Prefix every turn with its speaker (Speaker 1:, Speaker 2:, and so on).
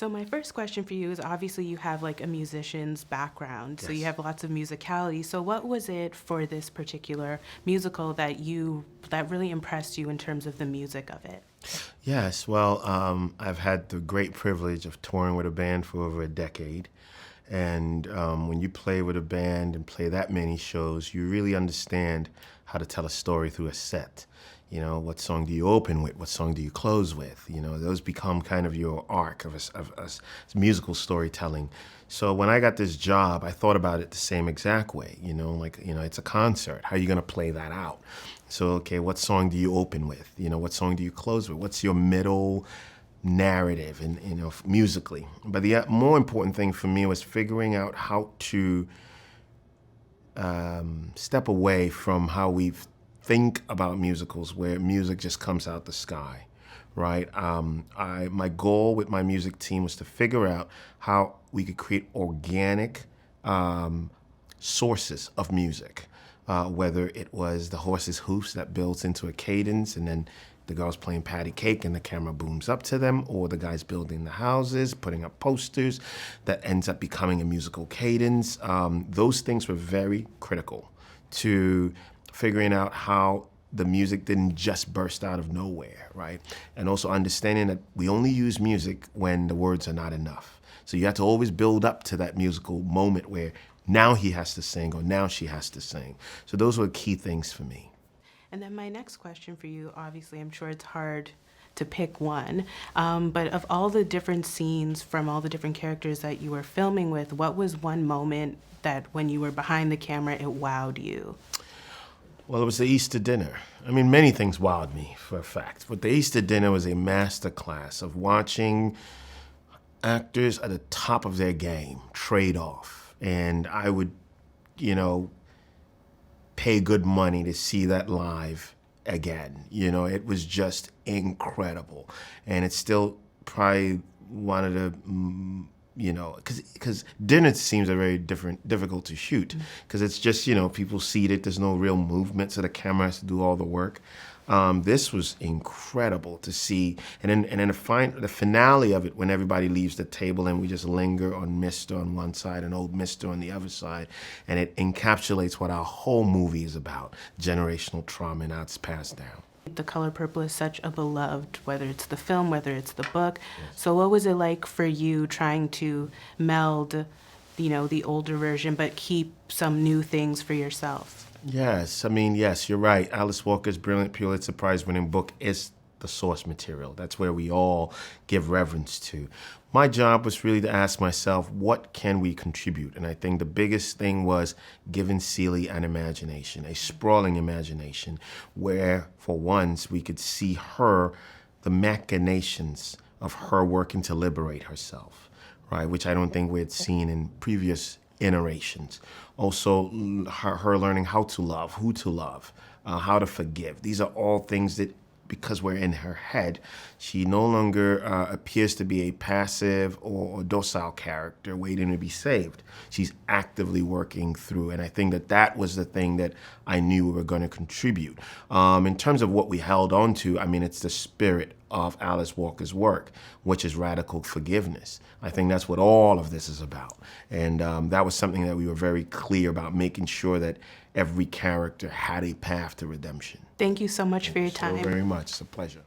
Speaker 1: So my first question for you is obviously you have like a musician's background, so you
Speaker 2: Yes.
Speaker 1: have lots of musicality. So what was it for this particular musical that really impressed you in terms of the music of it?
Speaker 2: Yes, well, I've had the great privilege of touring with a band for over a decade. And when you play with a band and play that many shows, you really understand how to tell a story through a set. You know, what song do you open with? What song do you close with? You know, those become kind of your arc of musical storytelling. So when I got this job, I thought about it the same exact way. It's a concert. How are you going to play that out? So, okay, what song do you open with? You know, what song do you close with? What's your middle narrative and musically? But the more important thing for me was figuring out how to step away from how we think about musicals, where music just comes out the sky, right? My goal with my music team was to figure out how we could create organic sources of music, whether it was the horse's hoofs that builds into a cadence and then the girls playing patty cake and the camera booms up to them, or the guys building the houses, putting up posters that ends up becoming a musical cadence. Those things were very critical to figuring out how the music didn't just burst out of nowhere, right? And also understanding that we only use music when the words are not enough. So you have to always build up to that musical moment where now he has to sing or now she has to sing. So those were key things for me.
Speaker 1: And then my next question for you, obviously, I'm sure it's hard to pick one, but of all the different scenes from all the different characters that you were filming with, what was one moment that when you were behind the camera, it wowed you?
Speaker 2: Well, it was the Easter dinner. I mean, many things wowed me for a fact, but the Easter dinner was a master class of watching actors at the top of their game trade off. And I would, you know, pay good money to see that live again. You know, it was just incredible. And it's still probably one of the, because dinner seems a very difficult to shoot because it's just, people seated, there's no real movement, so the camera has to do all the work. This was incredible to see, and then the finale of it, when everybody leaves the table and we just linger on Mister on one side and old Mister on the other side, and it encapsulates what our whole movie is about: generational trauma and how it's passed down.
Speaker 1: The Color Purple is such a beloved, whether it's the film, whether it's the book. Yes. So what was it like for you trying to meld, the older version, but keep some new things for yourself?
Speaker 2: Yes, I mean, yes, you're right. Alice Walker's brilliant Pulitzer Prize-winning book is the source material. That's where we all give reverence to. My job was really to ask myself, what can we contribute? And I think the biggest thing was giving Celie an imagination, a sprawling imagination, where for once we could see her, the machinations of her working to liberate herself, right? Which I don't think we had seen in previous iterations. Also, her learning how to love, who to love, how to forgive. These are all things that, because we're in her head, she no longer appears to be a passive or docile character waiting to be saved. She's actively working through, and I think that was the thing that I knew we were going to contribute. In terms of what we held on to, I mean, it's the spirit of Alice Walker's work, which is radical forgiveness. I think that's what all of this is about. And that was something that we were very clear about, making sure that every character had a path to redemption.
Speaker 1: Thank you so much for your time.
Speaker 2: Thank you so very much. It's a pleasure.